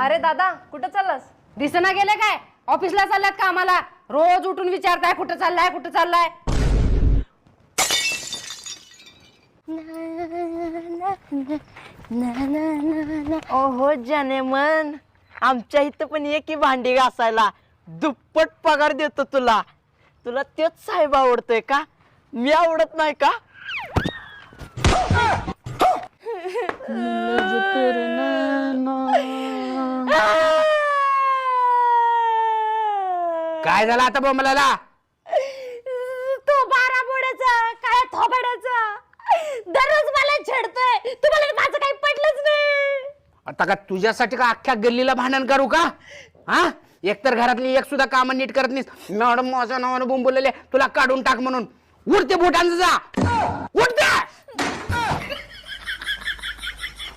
अरे दादा कुठं चाललास? दिसना गेले काय? ऑफिसला चालल्यात का आम्हाला? रोज उठून विचारताय कुठं चाललाय कुठं चाललाय. ओहो जाने मन, आमच्या इथं पण ये की भांडी घासायला. दुप्पट पगार देतो तुला. तुला तेच साहेब आवडतोय का? मी आवडत नाही का? काय झालं आता बोंबलाला? तो 12 बोड्याचा काय थोबाड्याचा दररोज मला छेडतोय. तुम्हाला माझं काही पटलंच नाही. आता का तुझ्यासाठी का अख्ख्या गल्लीला भांडण करू का? हा, एकतर घरातली एक सुद्धा काम नीट करत नाहीस. मॅडम माझ्या नावानं बोंबलेले तुला काढून टाक म्हणून. उठ ते बोटांचं जा. उठ.